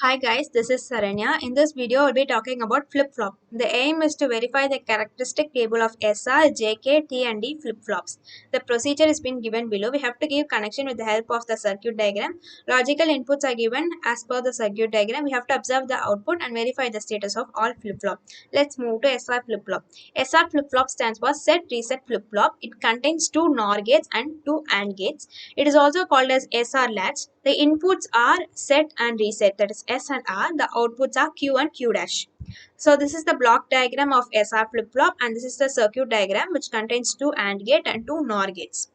Hi guys, this is Saranya. In this video, we'll be talking about flip-flop. The aim is to verify the characteristic table of SR, JK, T and D flip-flops. The procedure is been given below. We have to give connection with the help of the circuit diagram. Logical inputs are given as per the circuit diagram. We have to observe the output and verify the status of all flip-flop. Let's move to SR flip-flop. SR flip-flop stands for set reset flip-flop. It contains two NOR gates and two AND gates. It is also called as SR latch. The inputs are set and reset, that is S and R. The outputs are Q and Q dash. So this is the block diagram of SR flip-flop and this is the circuit diagram which contains two AND gate and two NOR gates.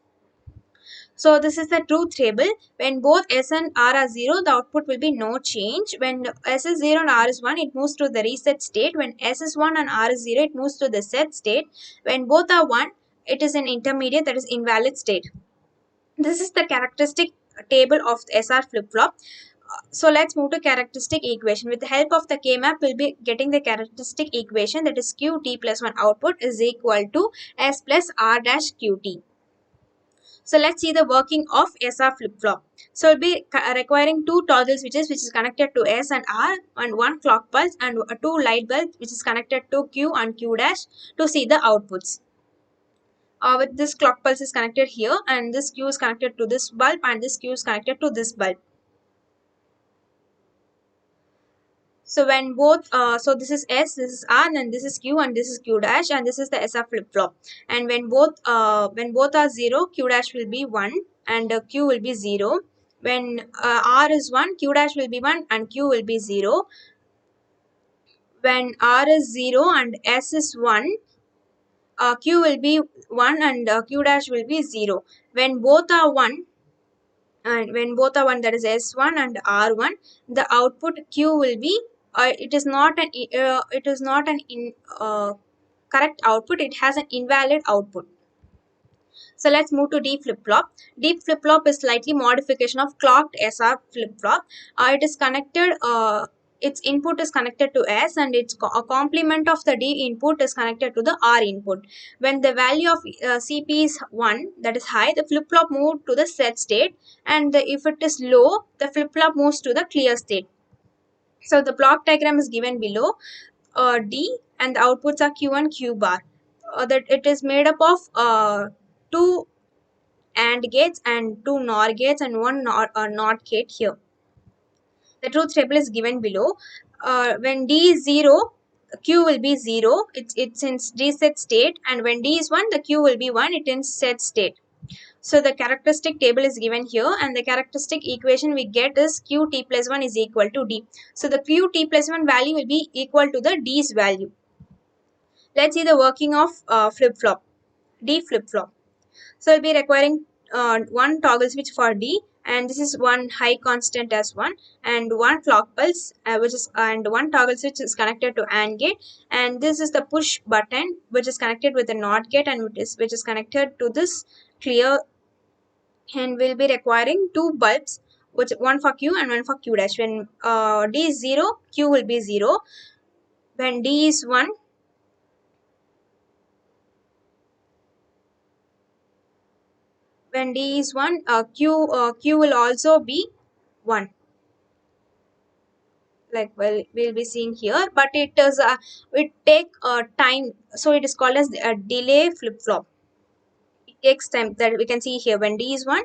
So this is the truth table. When both S and R are 0, the output will be no change. When S is 0 and R is 1, it moves to the reset state. When S is 1 and R is 0, it moves to the set state. When both are 1, it is an intermediate, that is invalid state. This is the characteristic table of the SR flip-flop. So let's move to characteristic equation. With the help of the K-map, we'll be getting the characteristic equation, that is QT plus 1 output is equal to S plus R dash QT. So let's see the working of SR flip-flop. So we'll be requiring two toggle switches which is connected to S and R, and one clock pulse and two light bulbs which is connected to Q and Q dash to see the outputs. With this clock pulse is connected here and this Q is connected to this bulb and this Q is connected to this bulb. So when both, so this is S, this is R, and this is Q, and this is Q dash, and this is the SR flip flop. And when both are 0, Q dash will be 1, and Q will be 0. When R is 1, Q dash will be 1, and Q will be 0. When R is 0 and S is 1, Q will be 1 and Q dash will be 0. When both are 1, and when both are 1, that is S1 and R1, the output Q will be it is not an correct output, it has an invalid output. So let's move to D flip-flop. D flip-flop is slightly modification of clocked SR flip-flop. It is connected, its input is connected to S and its a complement of the D input is connected to the R input. When the value of CP is 1, that is high, the flip-flop moves to the set state, and if it is low, the flip-flop moves to the clear state. So the block diagram is given below. D and the outputs are Q and Q bar. That it is made up of two AND gates and two NOR gates and one NOT gate here. The truth table is given below. When D is 0, Q will be 0. It's in reset state, and when D is 1, the Q will be 1. It in set state. So the characteristic table is given here, and the characteristic equation we get is Qt plus 1 is equal to D. So the Qt plus 1 value will be equal to the D's value. Let's see the working of flip-flop, D flip-flop. So we'll be requiring one toggle switch for D, and this is one high constant as 1, and one clock pulse and one toggle switch is connected to AND gate, and this is the push button which is connected with the NOT gate and which is connected to this clear, and we'll be requiring two bulbs, which one for Q and one for Q dash. When D is 0, Q will be 0. When D is 1, when D is 1, Q will also be 1. Like, well, we'll be seeing here, but it is it take time, so it is called as a delay flip-flop. It takes time, that we can see here. When D is 1,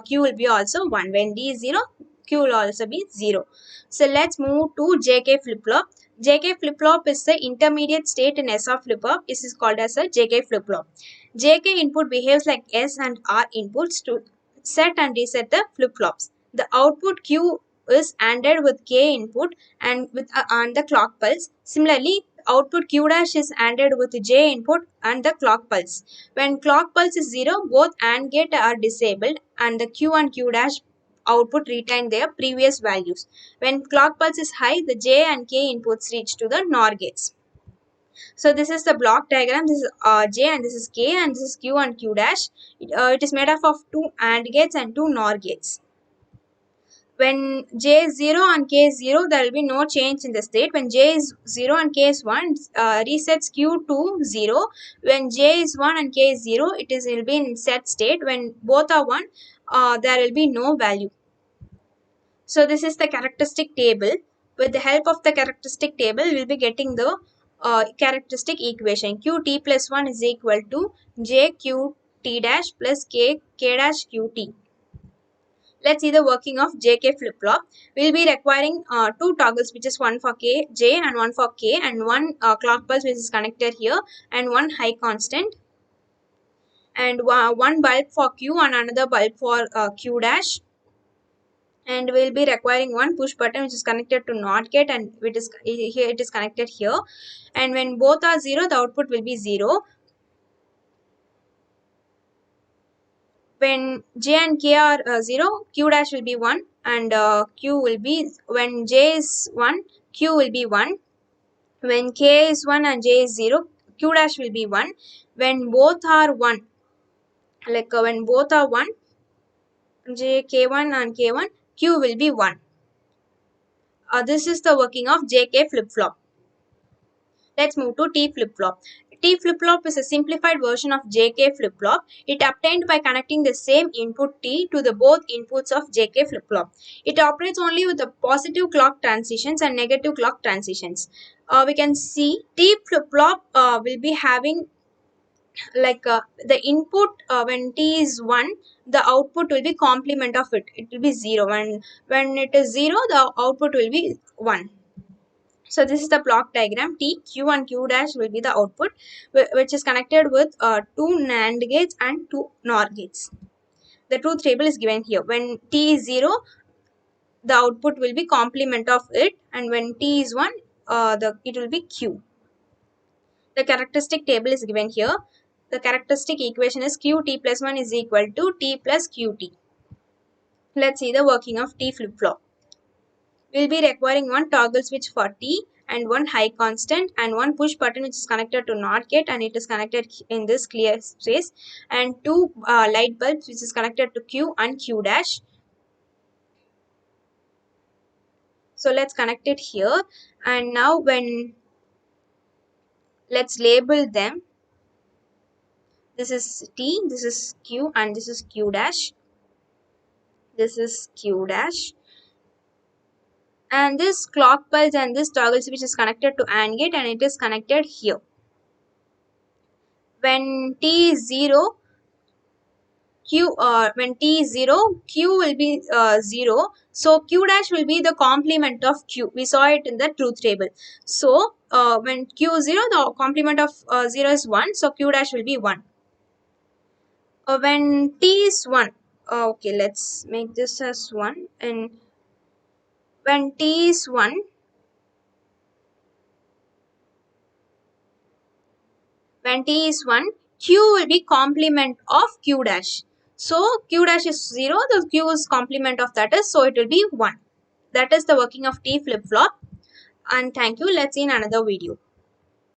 Q will be also 1. When D is 0, Q will also be 0. So let's move to JK flip-flop. JK flip-flop is the intermediate state in SR flip-flop. This is called as a JK flip-flop. JK input behaves like S and R inputs to set and reset the flip-flops. The output Q is ANDed with K input and with on the clock pulse. Similarly, output Q dash is ANDed with J input and the clock pulse. When clock pulse is 0, both AND gate are disabled and the Q and Q dash output retain their previous values. When clock pulse is high, the J and K inputs reach to the NOR gates. So this is the block diagram. This is J and this is K and this is Q and Q dash. It is made up of two AND gates and two NOR gates. When J is 0 and K is 0, there will be no change in the state. When J is 0 and K is 1, resets Q to 0. When J is 1 and K is 0, it will be in set state. When both are 1, there will be no value. So this is the characteristic table. with the help of the characteristic table, we'll be getting the characteristic equation. Qt plus 1 is equal to jqt dash plus k dash qt. Let's see the working of JK flip-flop. We'll be requiring two toggles, which is one for J and one for K, and one clock pulse which is connected here, and one high constant, and one bulb for Q and another bulb for Q dash. And we'll be requiring one push button which is connected to NOT gate, and it is connected here. And when both are 0, the output will be 0. When J and K are 0, Q dash will be 1, and Q will be, when J is 1, Q will be 1. When K is 1 and J is 0, Q dash will be 1. When both are 1, when both are 1, K1 and K1, Q will be 1. This is the working of JK flip-flop. Let's move to T flip-flop. T flip-flop is a simplified version of JK flip-flop. It obtained by connecting the same input T to the both inputs of JK flip-flop. It operates only with the positive clock transitions and negative clock transitions. We can see T flip-flop will be having the input when T is 1, the output will be complement of it. It will be 0. And when it is 0, the output will be 1. So this is the block diagram. T, Q and Q dash will be the output, which is connected with 2 NAND gates and 2 NOR gates. The truth table is given here. When T is 0, the output will be complement of it, and when T is 1, it will be Q. The characteristic table is given here. The characteristic equation is Qt plus 1 is equal to T plus Qt. Let's see the working of T flip-flop. We'll be requiring one toggle switch for T, and one high constant, and one push button which is connected to NOT gate, and it is connected in this clear space, and two light bulbs which is connected to Q and Q dash. So let's connect it here, and now let's label them. This is T, this is Q, and this is Q dash. This is Q dash. And this clock pulse and this toggle switch is connected to AND gate, and it is connected here. When T is 0, when T is 0, Q will be 0. So Q dash will be the complement of Q. We saw it in the truth table. So when Q is 0, the complement of 0 is 1. So Q dash will be 1. When T is 1, okay, let's make this as 1. And when T is 1, Q will be complement of Q dash. So Q dash is 0, the Q is complement of that is, so it will be 1. That is the working of T flip-flop. And thank you. Let's see in another video.